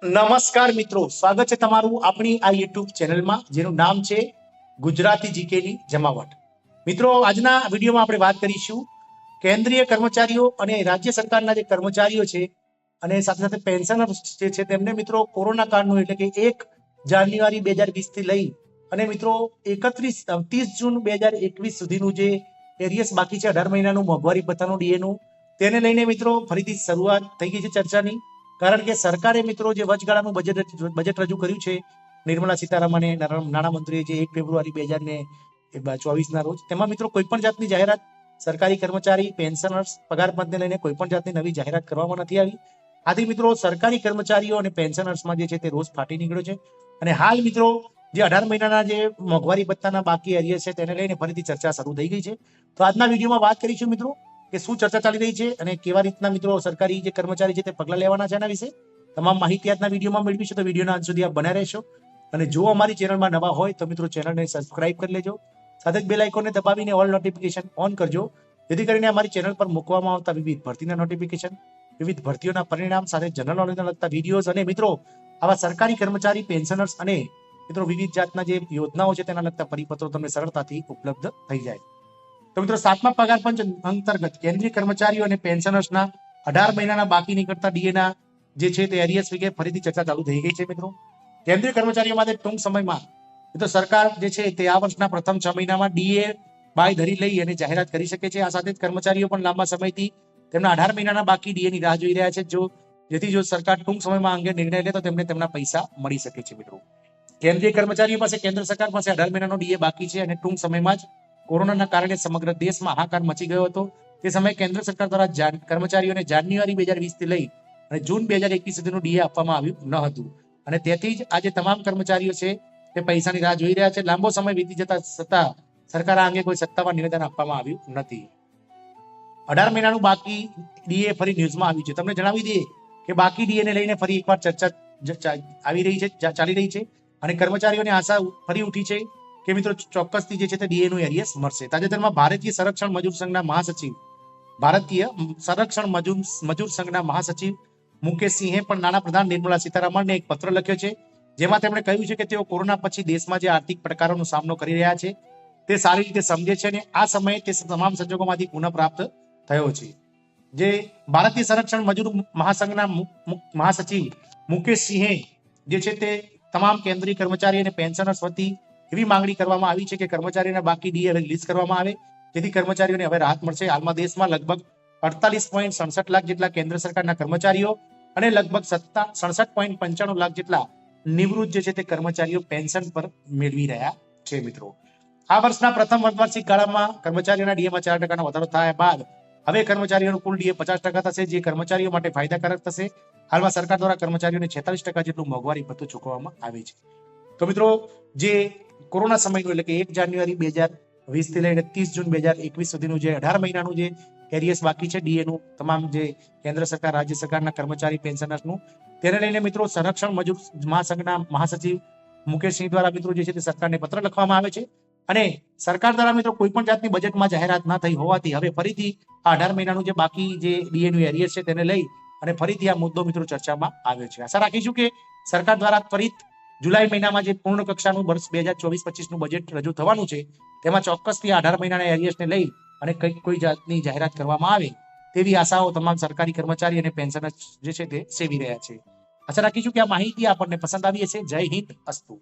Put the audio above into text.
નમસ્કાર મિત્રો, સ્વાગત છે તમારું આપણી આ યુટ્યુબ ચેનલમાં જેનું નામ છે ગુજરાતી જીકેની જમાવટ. મિત્રો, આજના વિડીયોમાં આપણે વાત કરીશું કેન્દ્રીય કર્મચારીઓ અને રાજ્ય સરકારના જે કર્મચારીઓ છે અને સાથે સાથે પેન્શનર જે છે તેમને મિત્રો કોરોના કાળનું એટલે કે 1 જાન્યુઆરી 2020 થી લઈ અને મિત્રો 30 જૂન 2021 સુધીનું જે એરિયસ બાકી છે 18 મહિનાનું મોંઘવારી ભથ્થાનું ડીએનું, તેને લઈને મિત્રો ફરીથી શરૂઆત થઈ ગઈ છે ચર્ચાની. કારણ કે સરકારે મિત્રો જે વચગાળાનું બજેટ રજૂ કર્યું છે નિર્મલા સીતારામને નાણામંત્રીએ જે 1 ફેબ્રુઆરી 2024 ના રોજ, તેમાં મિત્રો કોઈ પણ જાતની જાહેરાત સરકારી કર્મચારી પેન્શનર્સ પગાર પંચને લઈને કોઈ પણ જાતની નવી જાહેરાત કરવામાં નથી આવી. આથી મિત્રો સરકારી કર્મચારીઓ અને પેન્શનર્સમાં જે છે તે રોષ ફાટી નીકળ્યો છે અને હાલ મિત્રો જે 18 મહિનાના જે મોંઘવારી ભથ્થાના બાકી એરિયસ છે તેને લઈને ફરીથી ચર્ચા શરૂ થઈ ગઈ છે. તો આજના વિડીયોમાં વાત કરીશું મિત્રો કે શું ચર્ચા ચાલી રહી છે અને કેવા રીતના મિત્રો સરકારી જે કર્મચારી છે તે પગલા લેવાના છે એના વિશે તમામ માહિતી આજના વિડીયોમાં મેળવીશું. તો વિડીયોના અંત સુધી આપ બન્યા રહેશો અને જો અમારી ચેનલમાં નવા હોય તો મિત્રો ચેનલને સબસ્ક્રાઇબ કરી લેજો, સાથે જ બેલ આઇકોનને દબાવીને ઓલ નોટિફિકેશન ઓન કરજો, જેથી કરીને અમારી ચેનલ પર મૂકવામાં આવતા વિવિધ ભરતીના નોટિફિકેશન, વિવિધ ભરતીઓના પરિણામ સાથે જનરલ નોલેજને લગતા વિડીયોઝ અને મિત્રો આવા સરકારી કર્મચારી પેન્શનર્સ અને મિત્રો વિવિધ જાતના જે યોજનાઓ છે તેના લગતા પરિપત્રો તમને સરળતાથી ઉપલબ્ધ થઈ જાય. તો મિત્રો 7મા પગાર પંચ અંતર્ગત કેન્દ્રીય કર્મચારીઓ અને પેન્શનર્સના 18 મહિનાના બાકી નીકળતા ડીએના જે છે તે એરિયસ વિશે ફરીથી ચર્ચા ચાલુ થઈ ગઈ છે. મિત્રો કેન્દ્રીય કર્મચારીઓ માટે ટૂંક સમયમાં તો સરકાર જે છે તે આ વર્ષના પ્રથમ 6 મહિનામાં ડીએ બાય ધરી લઈ અને જાહેરાત કરી શકે છે. આ સાથે જ કર્મચારીઓ પણ લાંબા સમયથી તેમના 18 મહિનાના બાકી ડીએની રાહ જોઈ રહ્યા છે, જેથી જો સરકાર ટૂંક સમયમાં અંગે નિર્ણય લે તો તેમને તેમના પૈસા મળી શકે છે. મિત્રો કેન્દ્રીય કર્મચારીઓ પાસે કેન્દ્ર સરકાર પાસે 18 મહિનાનો ડીએ બાકી છે અને ટૂંક સમયમાં જ કોરોનાના કારણે સમગ્ર દેશમાં હાહાકાર મચી ગયો હતો. તે સમયે કેન્દ્ર સરકાર દ્વારા કર્મચારીઓને જાન્યુઆરી 2020 થી લઈ અને જૂન 2021 સુધીનું ડીએ આપવામાં આવ્યું ન હતું અને તેથી જ આજે તમામ કર્મચારીઓ છે તે પૈસાની રાહ જોઈ રહ્યા છે. લાંબો સમય વીતી જતા છતાં સરકાર આ અંગે કોઈ સત્તાવાર નિવેદન આપવામાં આવ્યું નથી. 18 મહિનાનું બાકી ડીએ ફરી ન્યૂઝમાં આવ્યું છે. તમને જણાવી દઈએ કે બાકી ડીએ ને લઈને ફરી એકવાર ચર્ચા ચાલી રહી છે અને કર્મચારીઓની આશા ફરી ઉઠી છે કે મિત્રો ચોક્કસથી જે છે તે ડીએ નું એરિયસ મળશે. તાજેતરમાં ભારતીય સંરક્ષણ મજૂર સંઘના મહાસચિવ મુકેશ સિંહે પણ નાણાપ્રધાન નિર્મલા સીતારામનને એક પત્ર લખ્યો છે, જેમાં તેમણે કહ્યું છે કે તેઓ કોરોના પછી દેશમાં જે આર્થિક પડકારોનો સામનો કરી રહ્યા છે તે સારી રીતે સમજે છે અને આ સમયે તે તમામ સંજોગોમાંથી પુનઃપ્રાપ્ત થયો છે. જે ભારતીય સંરક્ષણ મજૂર મહાસંઘના મહાસચિવ મુકેશ સિંહે જે છે તે તમામ કેન્દ્રીય કર્મચારી અને પેન્શનર્સ વતી એવી માંગણી કરવામાં આવી છે કે કર્મચારીના બાકી ડીએ રિલીઝ કરવામાં આવે, જેથી કર્મચારીઓને હવે રાહત મળશે. હાલમાં દેશમાં લગભગ 48.67 લાખ જેટલા કેન્દ્ર સરકારના કર્મચારીઓ અને લગભગ 67.95 લાખ જેટલા નિવૃત્ત જે છે તે કર્મચારીઓ પેન્શન પર મેળવી રહ્યા છે. મિત્રો આ વર્ષના પ્રથમ અર્ધવાર્ષિક ગાળામાં કર્મચારીઓના ડીએમાં 4% વધારો થયા બાદ હવે કર્મચારીઓનું કુલ ડીએ 50% થશે, જે કર્મચારીઓ માટે ફાયદાકારક થશે. હાલમાં સરકાર દ્વારા કર્મચારીઓને 46% જેટલું મોંઘવારી ભથ્થું ચૂકવવામાં આવે છે. તો મિત્રો જે કોરોના સમયનું એટલે કે 1 જાન્યુઆરી 2020 થી લઈને 30 જૂન 2021 સુધીનું જે 18 મહિનાનું જે એરિયસ બાકી છે ડીએનું, તમામ જે કેન્દ્ર સરકાર રાજ્ય સરકારના કર્મચારી પેન્શનર્સનું, તેને લઈને મિત્રો સંરક્ષણ મજૂર મહાસંઘના મહાસચિવ મુકેશ સિંહ દ્વારા મિત્રો જે છે તે સરકારને પત્ર લખવામાં આવે છે અને સરકાર દ્વારા મિત્રો કોઈ પણ જાતની બજેટમાં જાહેરાત ના થઈ હોવાથી હવે ફરીથી આ 18 મહિનાનું જે બાકી જે ડીએનું એરિયસ છે તેને લઈ અને ફરીથી આ મુદ્દો મિત્રો ચર્ચામાં આવ્યો છે. આશા રાખીશું કે સરકાર દ્વારા ત્વરિત જુલાઈ મહિનામાં જે પૂર્ણ કક્ષાનું વર્ષ 2024-25 નું બજેટ રજૂ થવાનું છે તેમાં ચોક્કસથી 18 મહિનાના એરિયસને લઈ અને કોઈ જાતની જાહેરાત કરવામાં આવે તેવી આશાઓ તમામ સરકારી કર્મચારી અને પેન્શનર્સ જે છે તે સેવી રહ્યા છે. આશા રાખીશું કે આ માહિતી આપણને પસંદ આવી હશે. જય હિન્દ, અસ્તુ.